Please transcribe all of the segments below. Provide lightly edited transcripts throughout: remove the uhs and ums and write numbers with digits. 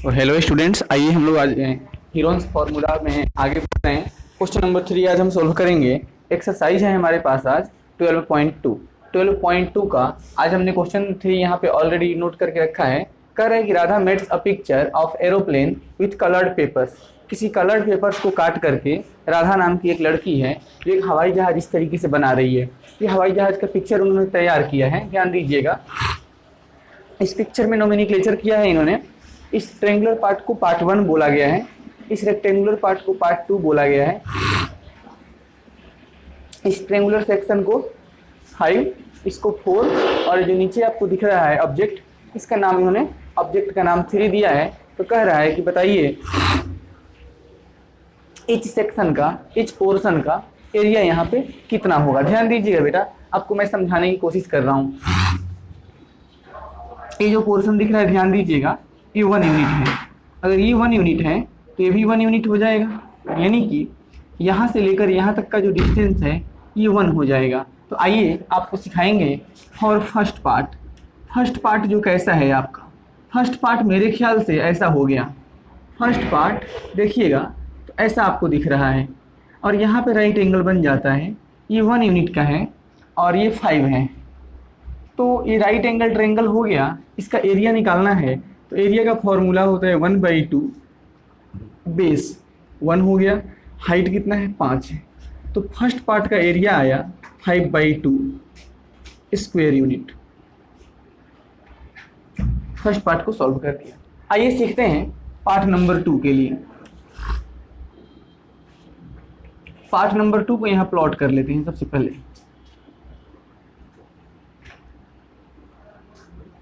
और hello students, आइए हम लोग आज हीरोन्स फार्मूला में आगे बढ़ रहे हैं। क्वेश्चन नंबर 3 आज हम सोल्व करेंगे। एक्सरसाइज है हमारे पास आज 12.2 का आज हमने क्वेश्चन 3 यहाँ पे ऑलरेडी नोट करके रखा है। कह रहे हैं कि Radha makes a picture of aeroplane with coloured papers. किसी कलर्ड पेपर्स को काट करके राधा नाम की एक लड़की है जो एक हवाई जहाज इस तरीके से बना रही है। ये हवाई जहाज का पिक्चर उन्होंने तैयार किया है, ध्यान दीजिएगा। इस पिक्चर में नोमेनक्लेचर किया है इन्होंने। इस ट्रेंगुलर पार्ट को पार्ट 1 बोला गया है, इस रेक्टेंगुलर पार्ट को पार्ट 2 बोला गया है, इस ट्रेंगुलर सेक्शन को 5, इसको 4 और जो नीचे आपको दिख रहा है ऑब्जेक्ट, इसका नाम इन्होंने ऑब्जेक्ट का नाम 3 दिया है। तो कह रहा है कि बताइए इच सेक्शन का, इच पोर्शन का एरिया यहाँ पे कितना होगा। ध्यान दीजिएगा बेटा, आपको मैं समझाने की कोशिश कर रहा हूँ। ये जो पोर्शन दिख रहा है ध्यान दीजिएगा, ये 1 यूनिट है। अगर ये 1 यूनिट है तो ये भी 1 यूनिट हो जाएगा, यानी कि यहाँ से लेकर यहाँ तक का जो डिस्टेंस है ये 1 हो जाएगा। तो आइए आपको सिखाएंगे for first part. First part जो कैसा है आपका, फर्स्ट पार्ट मेरे ख्याल से ऐसा हो गया। फर्स्ट पार्ट देखिएगा तो ऐसा आपको दिख रहा है और यहाँ पे राइट एंगल बन जाता है। ये 1 यूनिट का है और ये 5 है, तो ये राइट एंगल ट्रायंगल हो गया। इसका एरिया निकालना है तो एरिया का फॉर्मूला होता है 1/2, बेस 1 हो गया, हाइट कितना है 5 है, तो फर्स्ट पार्ट का एरिया आया 5/2 स्क्वायर यूनिट। फर्स्ट पार्ट को सॉल्व कर दिया। आइए सीखते हैं पार्ट नंबर 2 के लिए। पार्ट नंबर 2 को यहाँ प्लॉट कर लेते हैं। सबसे पहले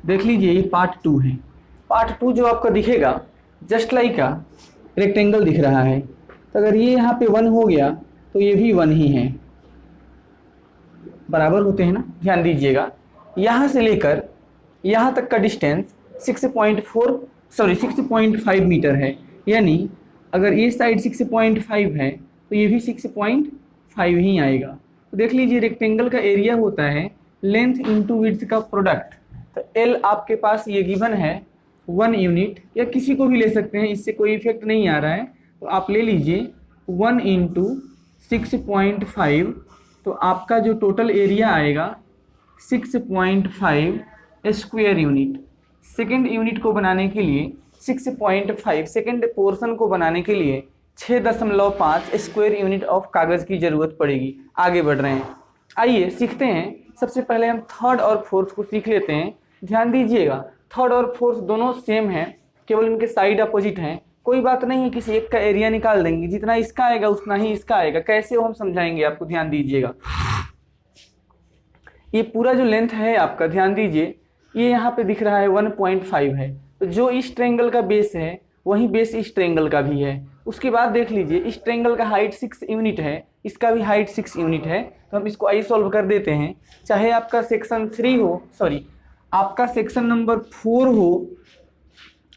देख लीजिए, ये पार्ट 2 है। पार्ट 2 जो आपका दिखेगा जस्ट लाइक का रेक्टेंगल दिख रहा है। तो अगर ये यहाँ पे 1 हो गया तो ये भी 1 ही है, बराबर होते हैं ना। ध्यान दीजिएगा, यहाँ से लेकर यहाँ तक का डिस्टेंस 6.5 मीटर है, यानी अगर ये साइड 6.5 है तो ये भी 6.5 ही आएगा। तो देख लीजिए, रेक्टेंगल का एरिया होता है लेंथ इंटू विड्थ का प्रोडक्ट। तो एल आपके पास ये गिवन है 1 यूनिट, या किसी को भी ले सकते हैं, इससे कोई इफेक्ट नहीं आ रहा है। तो आप ले लीजिए 1 इंटू 6.5, तो आपका जो टोटल एरिया आएगा 6.5 स्क्वायर यूनिट। सेकेंड यूनिट को बनाने के लिए 6.5, सेकेंड पोर्शन को बनाने के लिए 6.5 स्क्वायर यूनिट ऑफ कागज़ की ज़रूरत पड़ेगी। आगे बढ़ रहे हैं, आइए सीखते हैं। सबसे पहले हम थर्ड और फोर्थ को सीख लेते हैं। ध्यान दीजिएगा, थर्ड और फोर्थ दोनों सेम हैं, केवल इनके साइड अपोजिट हैं। कोई बात नहीं है, किसी एक का एरिया निकाल देंगे, जितना इसका आएगा उतना ही इसका आएगा। कैसे वो हम समझाएंगे आपको, ध्यान दीजिएगा। ये पूरा जो लेंथ है आपका, ध्यान दीजिए, ये यहाँ पे दिख रहा है 1.5 है। तो जो इस ट्रायंगल का बेस है वही बेस इस ट्रायंगल का भी है। उसके बाद देख लीजिए, इस ट्रायंगल का हाइट 6 यूनिट है, इसका भी हाइट 6 यूनिट है। तो हम इसको आइए सॉल्व कर देते हैं। चाहे आपका सेक्शन 3 हो, सॉरी आपका सेक्शन नंबर 4 हो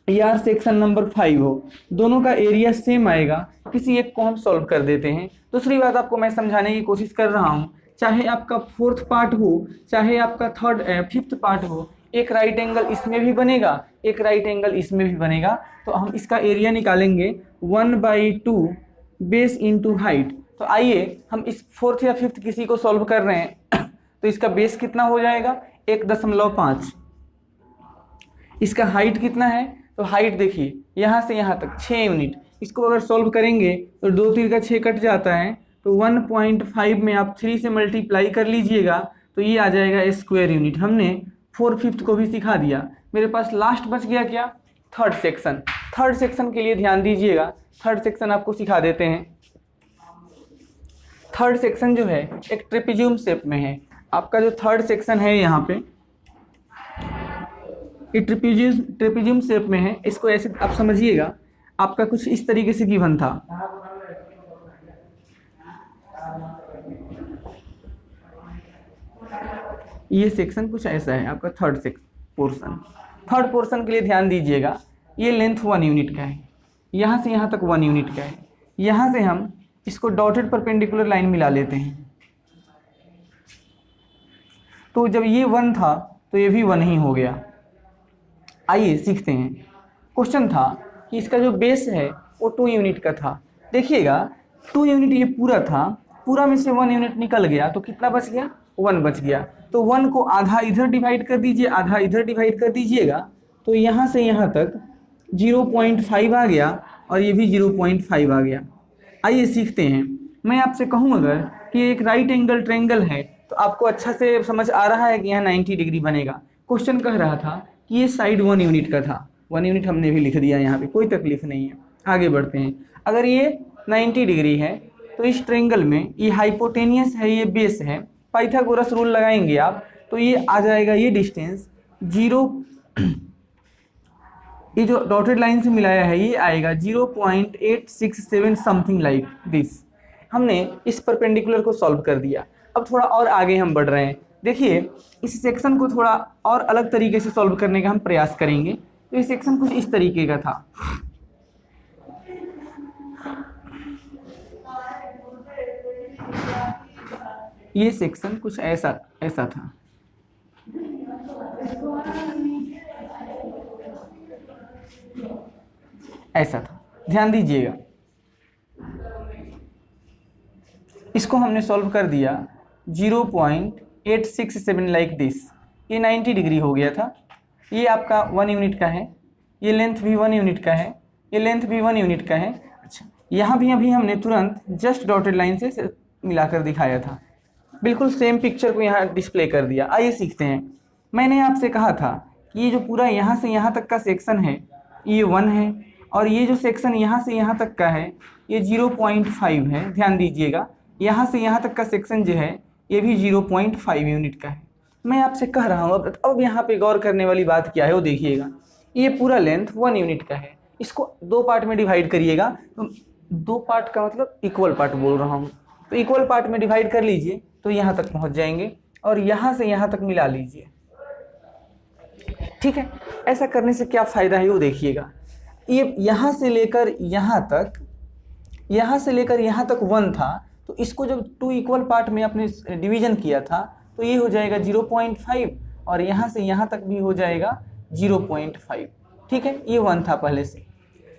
या सेक्शन नंबर 5 हो, दोनों का एरिया सेम आएगा। किसी एक को हम सॉल्व कर देते हैं। दूसरी बात आपको मैं समझाने की कोशिश कर रहा हूँ, चाहे आपका फोर्थ पार्ट हो, चाहे आपका फिफ्थ पार्ट हो, एक राइट एंगल इसमें भी बनेगा, एक राइट एंगल इसमें भी बनेगा। तो हम इसका एरिया निकालेंगे 1/2 बेस इंटू हाइट। तो आइए हम इस फोर्थ या फिफ्थ किसी को सॉल्व कर रहे हैं तो इसका बेस कितना हो जाएगा 1.5। इसका हाइट कितना है, तो हाइट देखिए यहाँ से यहाँ तक 6 यूनिट। इसको अगर सॉल्व करेंगे तो 2 3 का 6 कट जाता है, तो 1.5 में आप 3 से मल्टीप्लाई कर लीजिएगा तो ये आ जाएगा स्क्वायर यूनिट। हमने 4/5 को भी सिखा दिया। मेरे पास लास्ट बच गया क्या, थर्ड सेक्शन। थर्ड सेक्शन के लिए ध्यान दीजिएगा, थर्ड सेक्शन आपको सिखा देते हैं। थर्ड सेक्शन जो है एक ट्रेपेजियम शेप में है। आपका जो थर्ड सेक्शन है यहाँ पे ये ट्रेपेजियम शेप में है। इसको ऐसे आप समझिएगा, आपका कुछ इस तरीके से गिवन था। ये सेक्शन कुछ ऐसा है आपका थर्ड पोर्शन। थर्ड पोर्शन के लिए ध्यान दीजिएगा, ये लेंथ 1 यूनिट का है, यहाँ से यहाँ तक 1 यूनिट का है। यहाँ से हम इसको डॉटेड परपेंडिकुलर लाइन मिला लेते हैं। तो जब ये 1 था तो ये भी 1 ही हो गया। आइए सीखते हैं। क्वेश्चन था कि इसका जो बेस है वो 2 यूनिट का था। देखिएगा 2 यूनिट ये पूरा था, पूरा में से 1 यूनिट निकल गया तो कितना बच गया, 1 बच गया। तो 1 को आधा इधर डिवाइड कर दीजिए, आधा इधर डिवाइड कर दीजिएगा, तो यहाँ से यहाँ तक 0.5 आ गया और ये भी 0.5 आ गया। आइए सीखते हैं। मैं आपसे कहूँ अगर कि एक राइट एंगल ट्रायंगल है तो आपको अच्छा से समझ आ रहा है कि यहाँ 90 डिग्री बनेगा। क्वेश्चन कह रहा था कि ये साइड 1 यूनिट का था, 1 यूनिट हमने भी लिख दिया यहाँ पे, कोई तकलीफ नहीं है। आगे बढ़ते हैं। अगर ये 90 डिग्री है तो इस ट्रायंगल में ये हाइपोटेनियस है, ये बेस है, पाइथागोरस रूल लगाएंगे आप तो ये आ जाएगा, ये डिस्टेंस 0, ये जो डॉटेड लाइन से मिलाया है ये आएगा 0.867 समथिंग लाइक दिस। हमने इस परपेंडिकुलर को सॉल्व कर दिया। अब थोड़ा और आगे हम बढ़ रहे हैं। देखिए इस सेक्शन को थोड़ा और अलग तरीके से सॉल्व करने का हम प्रयास करेंगे। तो ये सेक्शन कुछ इस तरीके का था। ये सेक्शन कुछ ऐसा था। ऐसा था, ध्यान दीजिएगा। इसको हमने सॉल्व कर दिया 0.867 लाइक दिस। ये 90 डिग्री हो गया था। ये आपका 1 यूनिट का है, ये लेंथ भी 1 यूनिट का है, ये लेंथ भी 1 यूनिट का है। अच्छा, यहाँ भी अभी हमने तुरंत जस्ट डॉटेड लाइन से मिलाकर दिखाया था, बिल्कुल सेम पिक्चर को यहाँ डिस्प्ले कर दिया। आइए सीखते हैं। मैंने आपसे कहा था कि ये जो पूरा यहाँ से यहाँ तक का सेक्शन है ये 1 है, और ये जो सेक्शन यहाँ से यहाँ तक का है ये 0.5 है। ध्यान दीजिएगा, यहाँ से यहाँ तक का सेक्शन जो है ये भी 0.5 यूनिट का है। मैं आपसे कह रहा हूँ अब यहाँ पे गौर करने वाली बात क्या है वो देखिएगा। ये पूरा लेंथ 1 यूनिट का है, इसको 2 पार्ट में डिवाइड करिएगा। तो 2 पार्ट का मतलब इक्वल पार्ट बोल रहा हूँ, तो इक्वल पार्ट में डिवाइड कर लीजिए तो यहाँ तक पहुँच जाएंगे, और यहाँ से यहाँ तक मिला लीजिए। ठीक है, ऐसा करने से क्या फ़ायदा है वो देखिएगा। ये यहाँ से लेकर यहाँ तक, यहाँ से लेकर यहाँ तक 1 था, तो इसको जब 2 इक्वल पार्ट में आपने डिवीजन किया था तो ये हो जाएगा 0.5, और यहाँ से यहाँ तक भी हो जाएगा 0.5। ठीक है, ये 1 था पहले से।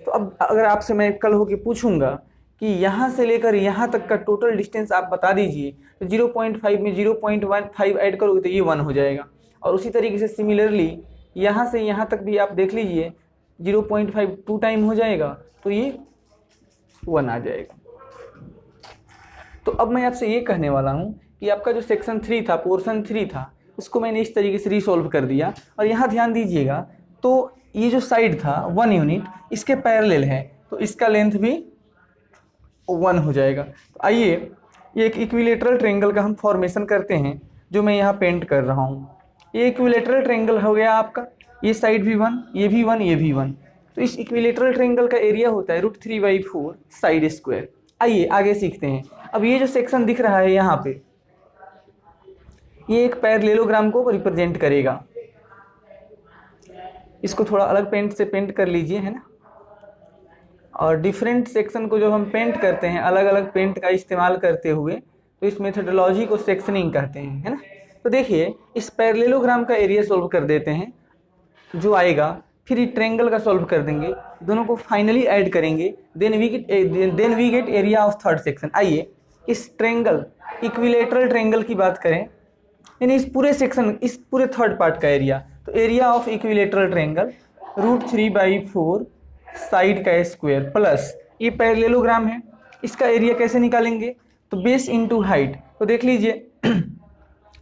तो अब अगर आपसे मैं कल होके पूछूंगा कि यहाँ से लेकर यहाँ तक का टोटल डिस्टेंस आप बता दीजिए, तो 0.5 में 0.15 ऐड करोगे तो ये 1 हो जाएगा। और उसी तरीके से सिमिलरली यहाँ से यहाँ तक भी आप देख लीजिए, 0.5 2 टाइम हो जाएगा तो ये 1 आ जाएगा। तो अब मैं आपसे ये कहने वाला हूँ कि आपका जो सेक्शन 3 था, पोर्शन 3 था, उसको मैंने इस तरीके से रीसॉल्व कर दिया। और यहाँ ध्यान दीजिएगा, तो ये जो साइड था 1 यूनिट इसके पैरेलल है, तो इसका लेंथ भी 1 हो जाएगा। तो आइए ये एक इक्विलेटरल ट्रायंगल का हम फॉर्मेशन करते हैं, जो मैं यहाँ पेंट कर रहा हूँ। ये इक्विलेटरल ट्रायंगल हो गया आपका, ये साइड भी 1, ये भी 1, ये भी 1। तो इस इक्विलेटरल ट्रायंगल का एरिया होता है √3/4 साइड स्क्वायर। आइए आगे सीखते हैं। अब ये जो सेक्शन दिख रहा है यहाँ पे, ये एक पैरेललोग्राम को रिप्रेजेंट करेगा। इसको थोड़ा अलग पेंट से पेंट कर लीजिए, है ना। और डिफरेंट सेक्शन को जब हम पेंट करते हैं अलग अलग पेंट का इस्तेमाल करते हुए, तो इस मेथोडोलॉजी को सेक्शनिंग कहते हैं, है ना। तो देखिए इस पैरेललोग्राम का एरिया सॉल्व कर देते हैं जो आएगा, फिर ट्रायंगल का सॉल्व कर देंगे, दोनों को फाइनली ऐड करेंगे, then we get area of third section. आइए इस ट्रायंगल, इक्विलेटरल ट्रायंगल की बात करें, यानी इस पूरे सेक्शन, इस पूरे थर्ड पार्ट का एरिया, तो area of equilateral triangle √3/4 side का स्क्वायर प्लस ये पैरेललोग्राम है, इसका एरिया कैसे निकालेंगे, तो बेस इनटू हाइट। तो देख लीजिए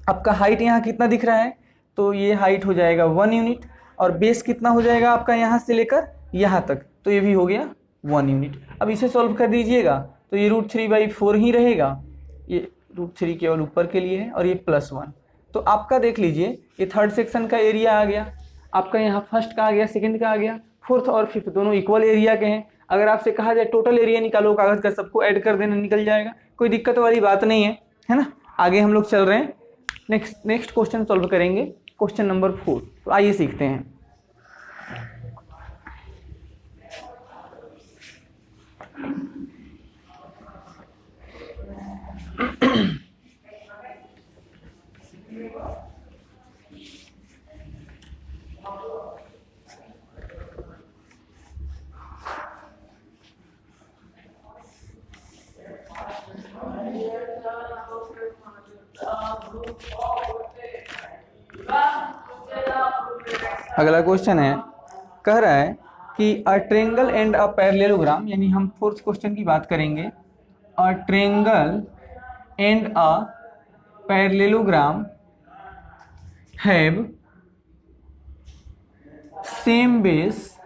आपका हाइट यहाँ कितना दिख रहा है, तो ये हाइट हो जाएगा 1 यूनिट, और बेस कितना हो जाएगा आपका यहाँ से लेकर यहाँ तक, तो ये भी हो गया 1 यूनिट। अब इसे सॉल्व कर दीजिएगा तो ये √3/4 ही रहेगा, ये √3 केवल ऊपर के लिए है, और ये +1। तो आपका देख लीजिए ये थर्ड सेक्शन का एरिया आ गया, आपका यहाँ फर्स्ट का आ गया, सेकंड का आ गया, फोर्थ और फिफ्थ दोनों इक्वल एरिया के हैं। अगर आपसे कहा जाए टोटल एरिया निकालो कागज़ का, सबको ऐड कर देना, निकल जाएगा, कोई दिक्कत वाली बात नहीं है ना। आगे हम लोग चल रहे हैं, नेक्स्ट क्वेश्चन सॉल्व करेंगे, क्वेश्चन नंबर 4। तो आइए सीखते हैं। अगला क्वेश्चन है, कह रहा है कि अ ट्रेंगल एंड अ पैरेललोग्राम, यानी हम फोर्थ क्वेश्चन की बात करेंगे। अ triangle and a parallelogram have same base,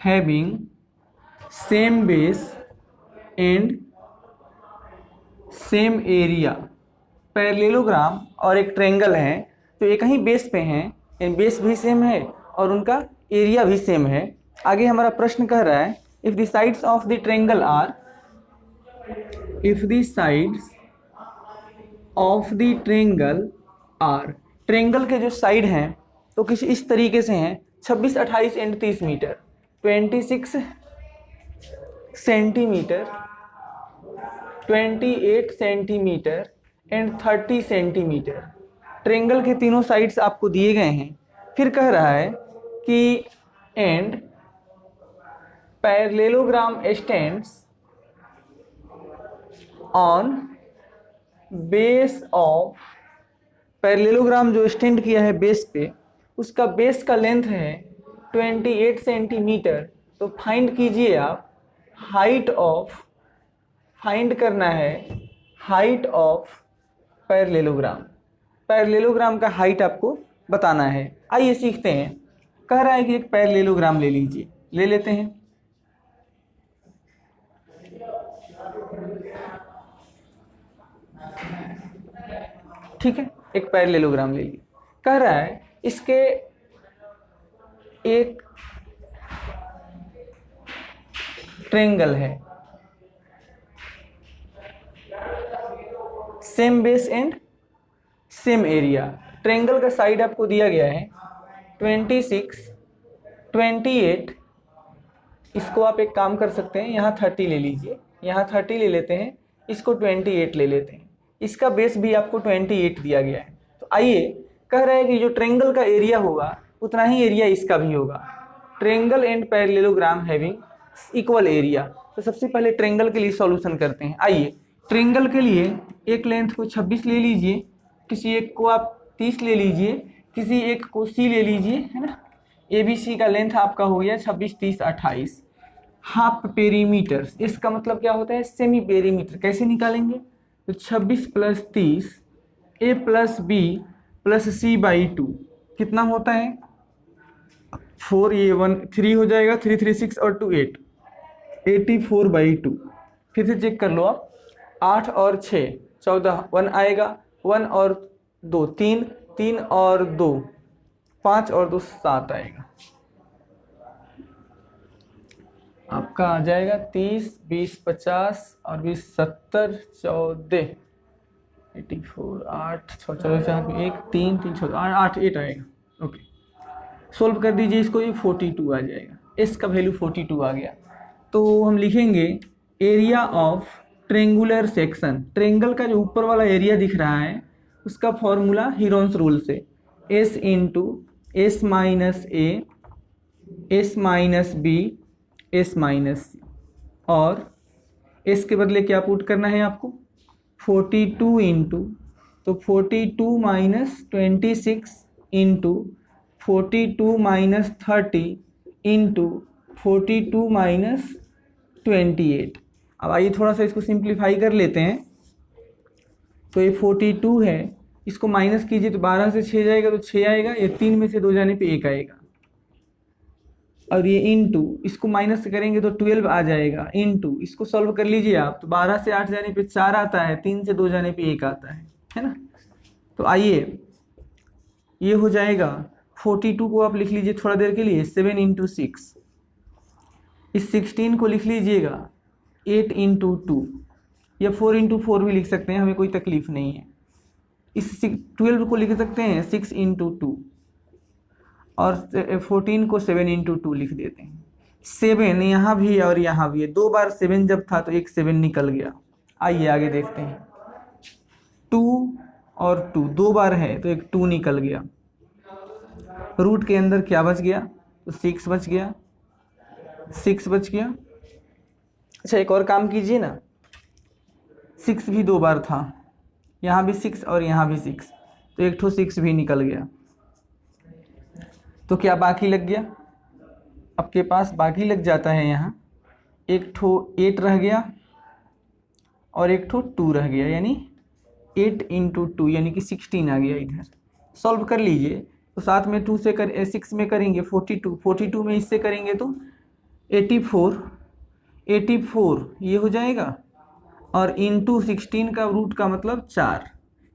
having same base and same area. Parallelogram और एक ट्रेंगल है तो एक ही बेस पे हैं, बेस भी सेम है और उनका एरिया भी सेम है। आगे हमारा प्रश्न कह रहा है, if the sides of the triangle are, if the sides of the triangle are, triangle के जो साइड हैं तो किसी इस तरीके से हैं, 26, 28 and 30 metre, 26 centimetre, 28 centimetre and 30 centimetre. Triangle के तीनों साइड्स आपको दिए गए हैं। फिर कह रहा है कि and parallelogram stands on base of, parallelogram जो स्टैंड किया है बेस पे, उसका बेस का लेंथ है 28 सेंटीमीटर। तो फाइंड कीजिए आप हाइट ऑफ, फाइंड करना है हाइट ऑफ पैरेललोग्राम। पैरेललोग्राम का हाइट आपको बताना है। आइए सीखते हैं। कह रहा है कि एक पैरेललोग्राम ले लीजिए, ले लेते हैं। ठीक है, एक पैरेललोग्राम ले लीजिए। कह रहा है इसके एक ट्रेंगल है, same base and same area. Triangle का साइड आपको दिया गया है 26, 28, इसको आप एक काम कर सकते हैं, यहाँ 30 ले लीजिए, यहाँ 30 ले लेते हैं, इसको 28 ले लेते हैं। इसका बेस भी आपको 28 दिया गया है। तो आइए, कह रहा है कि जो ट्रेंगल का एरिया होगा उतना ही एरिया इसका भी होगा। Triangle and parallelogram having equal area. तो सबसे पहले ट्रेंगल के लिए सॉल्यूशन करते हैं। आइए, ट्रेंगल के लिए एक लेंथ को 26 ले लीजिए, किसी एक को आप 30 ले लीजिए, किसी एक को C ले लीजिए, है ना। ABC का लेंथ आपका हो गया 26, 30, 28। हाफ पेरीमीटर, इसका मतलब क्या होता है, सेमी पेरीमीटर। कैसे निकालेंगे, तो 26 + 30 A + B + C/2 कितना होता है, 4, ये 1 3 हो जाएगा, 3 3 6 और 2 8, 84/2। फिर से चेक कर लो आप, 8 और 6 14, 1 आएगा, 1 और 2 3, 3 और 2 5 और 2 7 आएगा। आपका आ जाएगा 30, 20, 50 और 20 70, 14, 84, 8 6 4 1 3 3 14 8 8 आएगा। ओके, सोल्व कर दीजिए इसको, ये 42 आ जाएगा। एस का वैल्यू 42 आ गया। तो हम लिखेंगे area of triangular section. Triangle का जो ऊपर वाला एरिया दिख रहा है उसका फॉर्मूला हीरोन्स रूल से, S × S - A S - B S - C, और S के बदले क्या पुट करना है आपको, 42 इंटू, तो 42 - 26 इंटू 42 - 30 इंटू 42 - 28। अब आइए थोड़ा सा इसको सिंप्लीफाई कर लेते हैं। तो ये 42 है, इसको माइनस कीजिए तो 12 से 6 जाएगा तो 6 आएगा, ये 3 में से 2 जाने पे 1 आएगा, और ये इंटू, इसको माइनस करेंगे तो 12 आ जाएगा, इंटू इसको सॉल्व कर लीजिए आप, तो 12 से 8 जाने पे 4 आता है, 3 से 2 जाने पे 1 आता है ना। तो आइए, ये हो जाएगा 42 को आप लिख लीजिए थोड़ा देर के लिए 7 × 6, इस 16 को लिख लीजिएगा 8 × 2, या 4 × 4 भी लिख सकते हैं, हमें कोई तकलीफ नहीं है। इस 12 को लिख सकते हैं 6 × 2, और 14 को 7 × 2 लिख देते हैं। 7 यहाँ भी है और यहाँ भी है, 2 बार 7 जब था तो एक 7 निकल गया। आइए आगे देखते हैं, 2 और 2 2 बार है तो एक 2 निकल गया। रूट के अंदर क्या बच गया, तो 6 बच गया, 6 बच गया। अच्छा, एक और काम कीजिए ना, 6 भी 2 बार था, यहाँ भी 6 और यहाँ भी 6, तो एक ठो 6 भी निकल गया। तो क्या बाकी लग गया, आपके पास बाकी लग जाता है यहाँ, एक ठो 8 रह गया और एक ठो 2 रह गया, यानी 8 इंटू 2 यानी कि 16 आ गया। इधर सॉल्व कर लीजिए, तो साथ में 2 से 6 में करेंगे 42, 42 में इससे करेंगे तो 84, 84 ये हो जाएगा, और इंटू 16 का रूट का मतलब 4,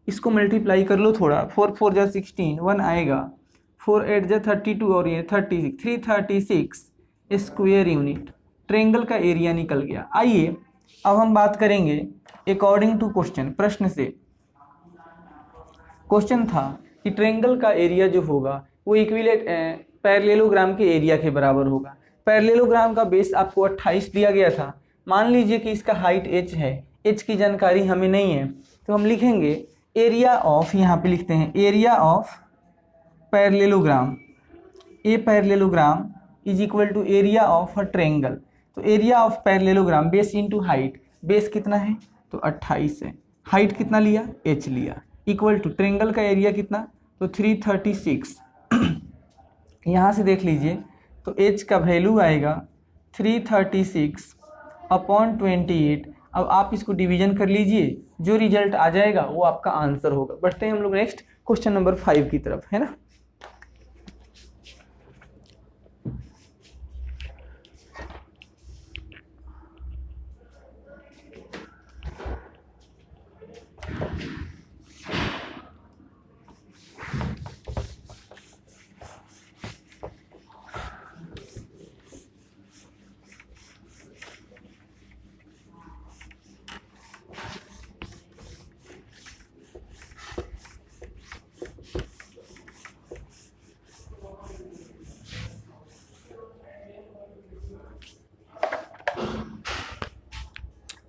इसको मल्टीप्लाई कर लो थोड़ा, 4 4 जा 16, 1 आएगा, 4 8 जा 32 और ये 36, 336 स्क्वायर यूनिट ट्रेंगल का एरिया निकल गया। आइए अब हम बात करेंगे अकॉर्डिंग टू क्वेश्चन। प्रश्न से क्वेश्चन था कि ट्रेंगल का एरिया जो होगा वो इक्विलेट पैरेललोग्राम के एरिया के बराबर होगा। पैरेललोग्राम का बेस आपको 28 दिया गया था। मान लीजिए कि इसका हाइट h है, h की जानकारी हमें नहीं है, तो हम लिखेंगे एरिया ऑफ, यहाँ पे लिखते हैं area of parallelogram, a parallelogram is equal to area of a triangle. तो area of parallelogram base into height, base कितना है तो 28 है, हाइट कितना लिया h लिया, इक्वल टू ट्रेंगल का एरिया कितना तो 336। यहाँ से देख लीजिए तो h का वैल्यू आएगा 336 अपॉन 28। अब आप इसको डिवीजन कर लीजिए, जो रिजल्ट आ जाएगा वो आपका आंसर होगा। बढ़ते हैं हम लोग नेक्स्ट क्वेश्चन नंबर 5 की तरफ, है ना।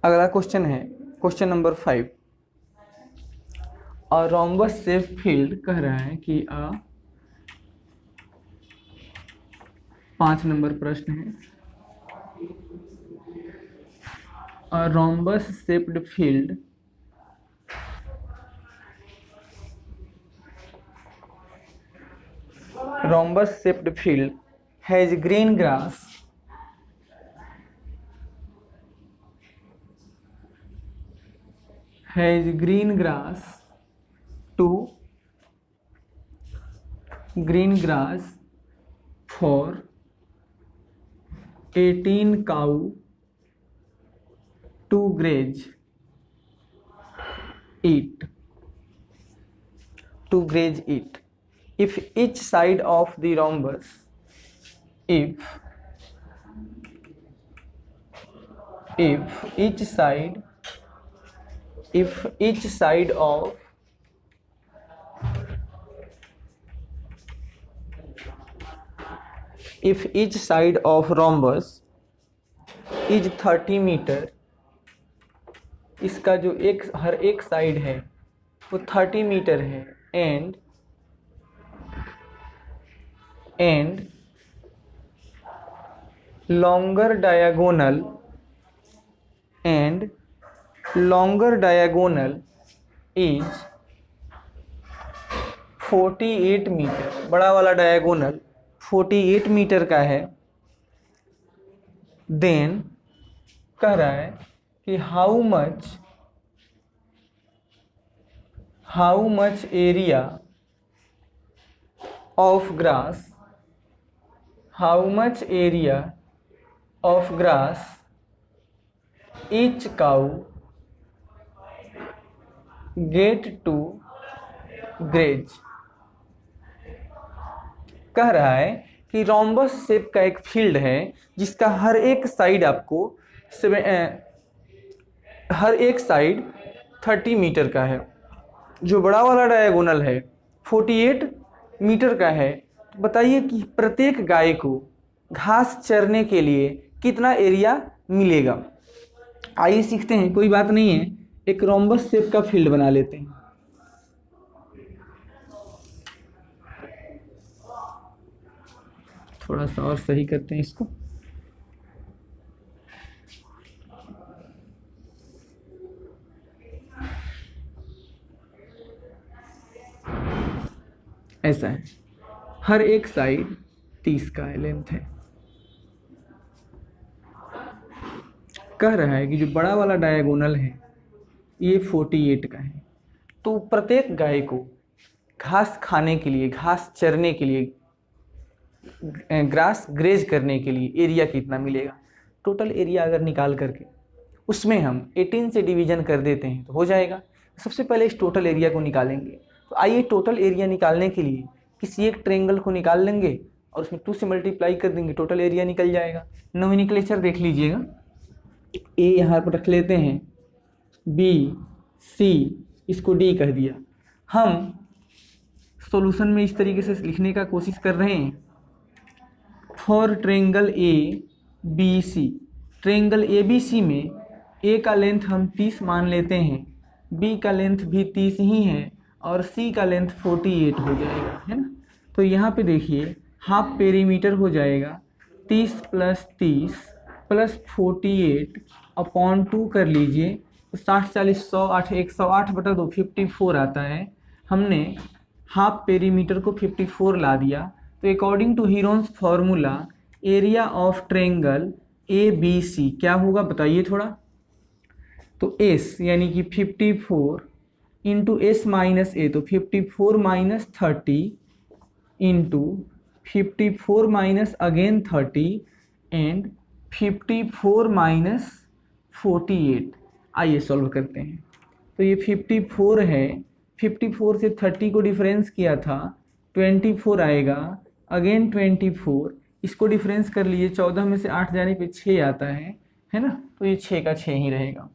अगला क्वेश्चन है क्वेश्चन नंबर 5। और रोम्बस शेप फील्ड कह रहा है कि 5 नंबर प्रश्न है। और rhombus shaped field has green grass for 18 cow to graze it. If each side of the rhombus, if each side of rhombus is 30 metre, इसका जो हर एक साइड है वो 30 मीटर है, and longer diagonal is 48 metre, बड़ा वाला diagonal 48 metre का है, देन कह रहा है कि how much area of grass each cow get to graze। कह रहा है कि रोम्बस शेप का एक फील्ड है जिसका हर एक साइड 30 मीटर का है, जो बड़ा वाला डायगोनल है 48 मीटर का है। तो बताइए कि प्रत्येक गाय को घास चरने के लिए कितना एरिया मिलेगा। आइए सीखते हैं, कोई बात नहीं है, एक रोम्बस शेप का फील्ड बना लेते हैं। थोड़ा सा और सही करते हैं इसको। ऐसा है, हर एक साइड 30 का लेंथ है। कह रहा है कि जो बड़ा वाला डायगोनल है ये 48 का है। तो प्रत्येक गाय को घास खाने के लिए, घास चरने के लिए, ग्रास ग्रेज करने के लिए एरिया कितना मिलेगा। टोटल एरिया अगर निकाल करके उसमें हम 18 से डिवीजन कर देते हैं तो हो जाएगा। सबसे पहले इस टोटल एरिया को निकालेंगे। तो आइए टोटल एरिया निकालने के लिए किसी एक ट्रायंगल को निकाल लेंगे और उसमें 2 से मल्टीप्लाई कर देंगे, टोटल एरिया निकल जाएगा। नोमेनक्लेचर देख लीजिएगा, ए यहाँ पर रख लेते हैं, बी सी, इसको डी कह दिया। हम सॉल्यूशन में इस तरीके से लिखने का कोशिश कर रहे हैं, for triangle A B C. Triangle A B C में ए का लेंथ हम 30 मान लेते हैं, बी का लेंथ भी 30 ही है और सी का लेंथ 48 हो जाएगा, है ना। तो यहाँ पे देखिए हाफ पेरीमीटर हो जाएगा 30 + 30 + 48 अपॉन 2 कर लीजिए, तो 60 40 100 8 108/2 54 आता है। हमने हाफ पेरीमीटर को 54 ला दिया। तो according to Heron's formula area of triangle A B C क्या होगा बताइए थोड़ा। तो एस यानी कि 54 इंटू एस माइनस ए, तो 54 - 30 इंटू 54 - अगेन 30 एंड 54 - 48। आइए सॉल्व करते हैं। तो ये 54 है, 54 से 30 को डिफरेंस किया था 24 आएगा, अगेन 24, इसको डिफरेंस कर लीजिए, 14 में से 8 जाने पे 6 आता है ना। तो ये 6 का 6 ही रहेगा।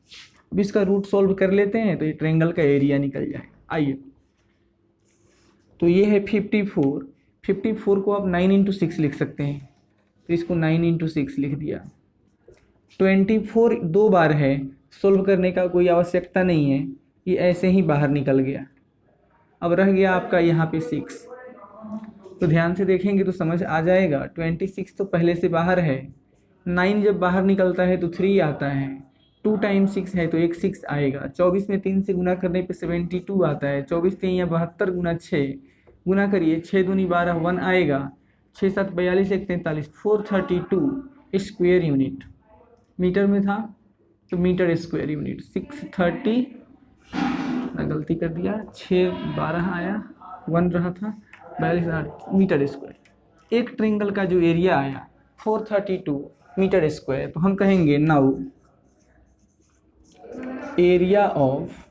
अब इसका रूट सॉल्व कर लेते हैं तो ये ट्रायंगल का एरिया निकल जाएगा। आइए, तो ये है 54, 54 को आप 9 × 6 लिख सकते हैं, तो इसको 9 × 6 लिख दिया। 24 2 बार है, सॉल्व करने का कोई आवश्यकता नहीं है, ये ऐसे ही बाहर निकल गया। अब रह गया आपका यहाँ पे 6, तो ध्यान से देखेंगे तो समझ आ जाएगा। 26 तो पहले से बाहर है, 9 जब बाहर निकलता है तो 3 आता है, 2 × 6 है तो एक 6 आएगा, 24 में 3 से गुना करने पे 72 आता है, 24 3 या 72 गुना 6 गुना करिए, 6 दूनी 12 1 आएगा, 6 7 42 1 43 432 स्क्वायर यूनिट। मीटर में था तो मीटर स्क्वायर यूनिट 630, गलती कर दिया, 6 12 आया, 1 रहा था, 42 मीटर स्क्वायर। एक ट्रायंगल का जो एरिया आया 432 मीटर स्क्वायर। तो हम कहेंगे नाउ एरिया ऑफ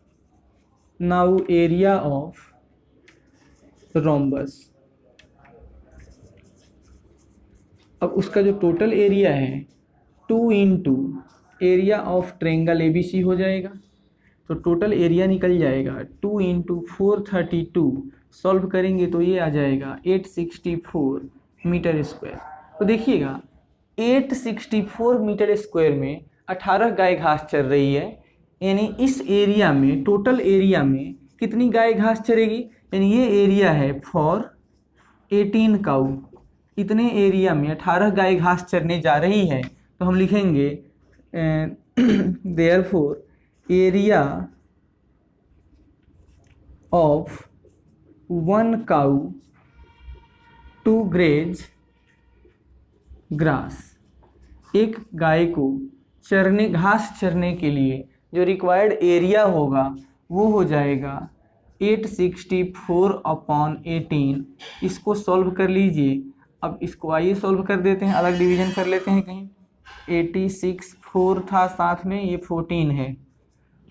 रोम्बस। अब उसका जो टोटल एरिया है 2 × एरिया ऑफ ट्रायंगल ABC हो जाएगा। तो टोटल एरिया निकल जाएगा 2 × 432, सॉल्व करेंगे तो ये आ जाएगा 864 मीटर स्क्वायर। तो देखिएगा 864 मीटर स्क्वायर में 18 गाय घास चर रही है, यानी इस एरिया में, टोटल एरिया में कितनी गाय घास चरेगी, यानी ये एरिया है फॉर 18 काऊ, इतने एरिया में 18 गाय घास चरने जा रही है। तो हम लिखेंगे therefore area of 1 cow to graze grass. एक गाय को चरने, घास चरने के लिए जो रिक्वायर्ड एरिया होगा वो हो जाएगा 864/18। इसको सॉल्व कर लीजिए। अब इसको आइए सॉल्व कर देते हैं, अलग डिवीजन कर लेते हैं कहीं। 86 4 था साथ में, ये 14 है,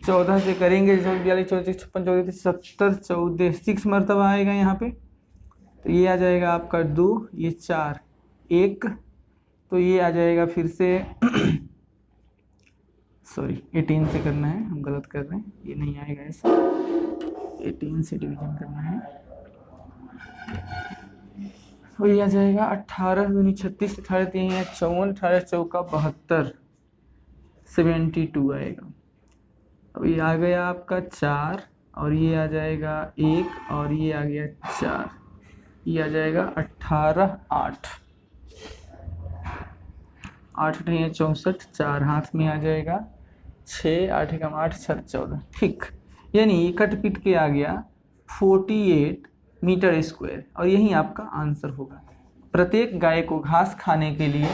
14 से करेंगे 42 34 56 34 70 14, 6 मरतबा आएगा यहाँ पे। तो ये आ जाएगा आपका 2, ये 4 1, तो ये आ जाएगा फिर से सॉरी 18 से करना है, हम गलत कर रहे हैं, ये नहीं आएगा ऐसा, 18 से डिवीजन करना है। तो ये आ जाएगा 18 दूनी 36, 18 3 54, 18 चौका 72, 72 आएगा। अब ये आ गया आपका 4 और ये आ जाएगा 1 और ये आ गया 4, ये आ जाएगा 18 8 8 नहीं 64, 4 हाथ में आ जाएगा, 6 8 × 8 6 14, ठीक। यानी कट पिट के आ गया 48 मीटर स्क्वायर, और यही आपका आंसर होगा। प्रत्येक गाय को घास खाने के लिए,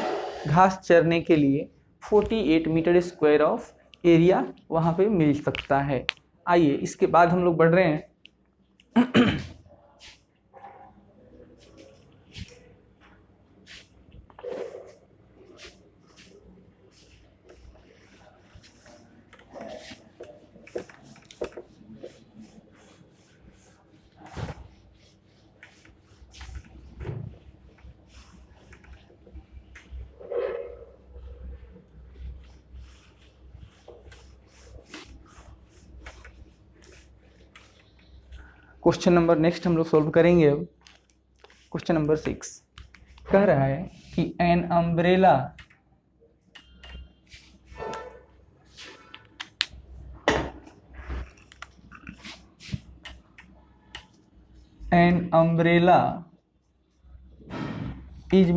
घास चरने के लिए 48 मीटर स्क्वायर ऑफ एरिया वहाँ पे मिल सकता है। आइए इसके बाद हम लोग बढ़ रहे हैं क्वेश्चन नंबर नेक्स्ट हम लोग सॉल्व करेंगे। अब क्वेश्चन नंबर 6 कह रहा है कि an umbrella is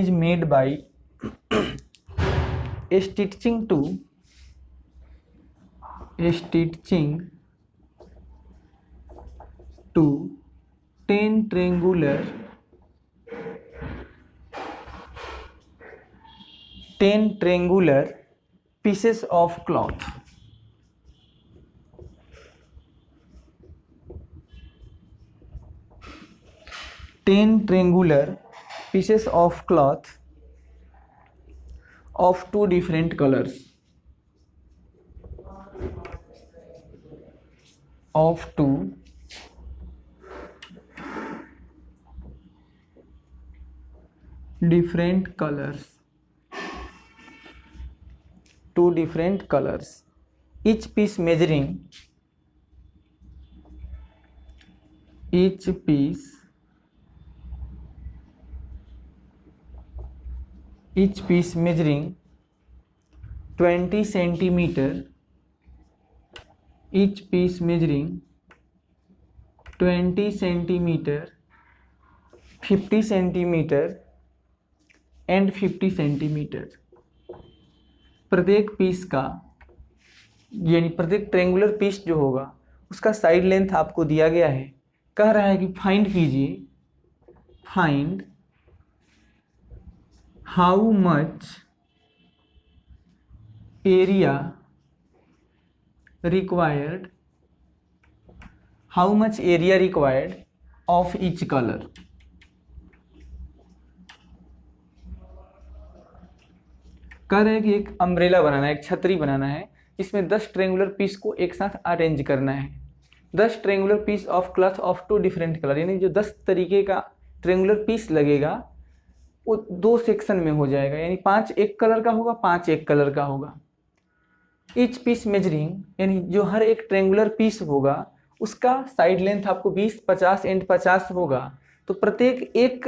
made by stitching to 10 triangular pieces of cloth. Ten triangular pieces of cloth of two different colors. Of two different colors. Two different colors. Each piece measuring 20 centimeter. Each piece measuring 20 centimeter, 50 centimeter and 50 centimeter. प्रत्येक piece का यानी प्रत्येक triangular piece जो होगा उसका side length आपको दिया गया है। कह रहा है कि फाइंड कीजिए, find how much area required of each color. कह रहे हैं कि एक अम्ब्रेला बनाना है, एक छतरी बनाना है, इसमें 10 ट्रेंगुलर पीस को एक साथ अरेंज करना है। 10 triangular piece of cloth of 2 different colour, यानी जो 10 तरीके का ट्रेंगुलर पीस लगेगा वो 2 सेक्शन में हो जाएगा, यानी 5 एक कलर का होगा, 5 एक कलर का होगा। ईच पीस मेजरिंग, यानी जो हर एक ट्रेंगुलर पीस होगा उसका साइड लेंथ आपको 20, 50 एंड 50 होगा। तो प्रत्येक एक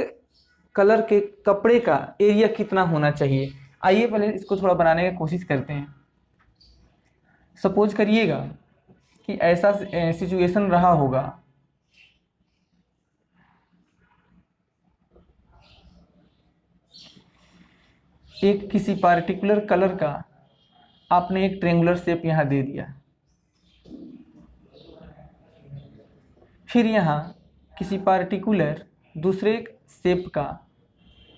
कलर के कपड़े का एरिया कितना होना चाहिए। आइए पहले इसको थोड़ा बनाने की कोशिश करते हैं। सपोज करिएगा कि ऐसा सिचुएशन रहा होगा, एक किसी पार्टिकुलर कलर का आपने एक ट्रेंगुलर शेप यहाँ दे दिया, फिर यहाँ किसी पार्टिकुलर दूसरे शेप का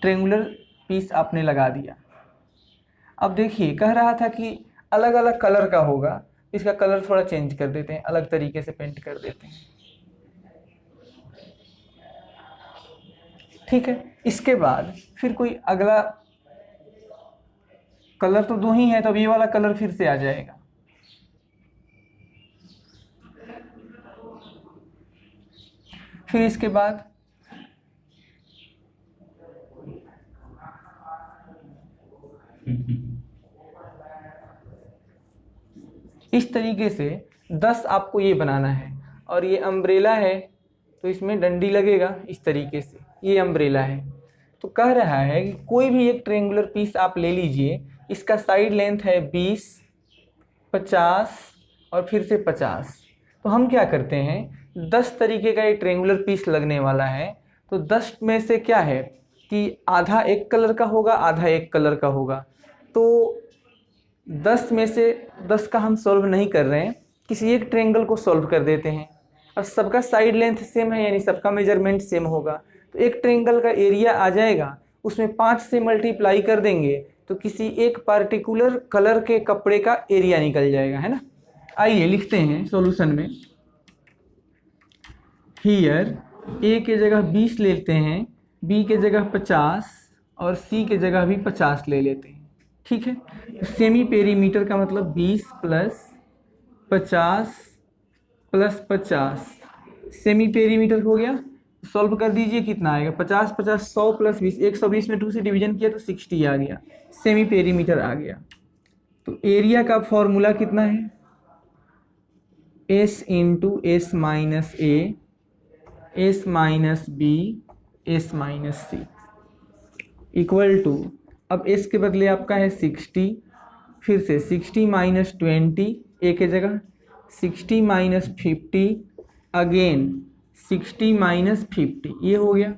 ट्रेंगुलर पीस आपने लगा दिया। अब देखिए कह रहा था कि अलग अलग कलर का होगा, इसका कलर थोड़ा चेंज कर देते हैं, अलग तरीके से पेंट कर देते हैं। ठीक है, इसके बाद फिर कोई अगला कलर तो 2 ही है, तो ये वाला कलर फिर से आ जाएगा। फिर इसके बाद इस तरीके से 10 आपको ये बनाना है, और ये अम्ब्रेला है तो इसमें डंडी लगेगा इस तरीके से, ये अम्ब्रेला है। तो कह रहा है कि कोई भी एक ट्रेंगुलर पीस आप ले लीजिए, इसका साइड लेंथ है 20, 50 और फिर से 50। तो हम क्या करते हैं, 10 तरीके का ये ट्रेंगुलर पीस लगने वाला है, तो 10 में से क्या है कि आधा एक कलर का होगा, आधा एक कलर का होगा। तो 10 में से 10 का हम सॉल्व नहीं कर रहे हैं, किसी एक ट्रायंगल को सॉल्व कर देते हैं। अब सबका साइड लेंथ सेम है, यानी सबका मेजरमेंट सेम होगा, तो एक ट्रायंगल का एरिया आ जाएगा, उसमें 5 से मल्टीप्लाई कर देंगे तो किसी एक पार्टिकुलर कलर के कपड़े का एरिया निकल जाएगा, है ना। आइए लिखते हैं सॉल्यूशन में। हियर ए के जगह 20 लेते हैं, बी के जगह 50 और सी के जगह भी 50 ले लेते हैं, ठीक है। सेमी पेरीमीटर का मतलब 20 प्लस 50 प्लस 50 सेमी पेरीमीटर हो गया। सॉल्व कर दीजिए, कितना आएगा, 50 50 100 प्लस 20, 120 में 2 से डिवीजन किया तो 60 आ गया, सेमी पेरीमीटर आ गया। तो एरिया का फॉर्मूला कितना है, S into S minus A, S minus B, S minus C equal to, अब s के बदले आपका है 60, फिर से 60 माइनस 20 ए के जगह, 60 माइनस 50 अगेन 60 माइनस 50, ये हो गया।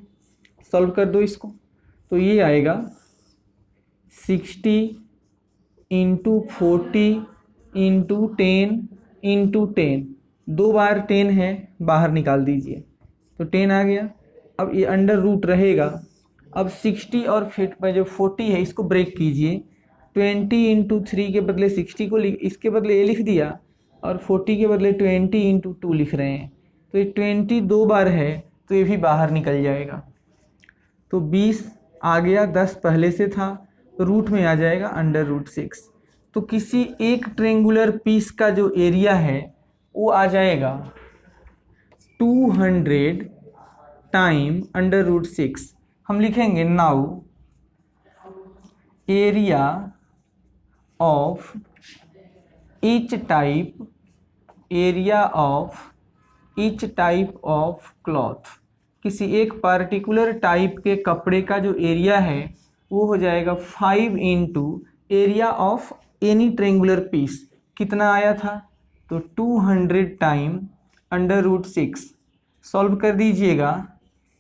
सॉल्व कर दो इसको, तो ये आएगा 60 इंटू 40 इंटू 10 इंटू 10, 2 बार 10 है, बाहर निकाल दीजिए तो 10 आ गया। अब ये अंडर रूट रहेगा। अब 60 और जो 40 है इसको ब्रेक कीजिए, 20 इंटू 3 के बदले 60 को इसके बदले ये लिख दिया और 40 के बदले 20 इंटू 2 लिख रहे हैं, तो ये 20 2 बार है तो ये भी बाहर निकल जाएगा। तो 20 आ गया, 10 पहले से था, रूट में आ जाएगा अंडर रूट 6। तो किसी एक ट्रेंगुलर पीस का जो एरिया है वो आ जाएगा 200 टाइम अंडर रूट 6। हम लिखेंगे now area of each type, area of each type of cloth, किसी एक पार्टिकुलर टाइप के कपड़े का जो एरिया है वो हो जाएगा 5 into area of any triangular piece. कितना आया था, तो 200 टाइम अंडर रूट 6। सॉल्व कर दीजिएगा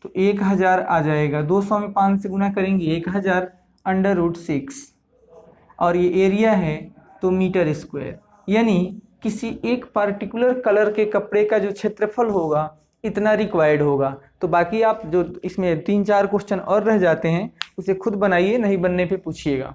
तो 1000 आ जाएगा, 200 में 5 से गुना करेंगे 1000 अंडर रूट 6, और ये एरिया है तो मीटर स्क्वायर, यानी किसी एक पार्टिकुलर कलर के कपड़े का जो क्षेत्रफल होगा इतना रिक्वायर्ड होगा। तो बाकी आप जो इसमें 3-4 क्वेश्चन और रह जाते हैं उसे खुद बनाइए, नहीं बनने पे पूछिएगा।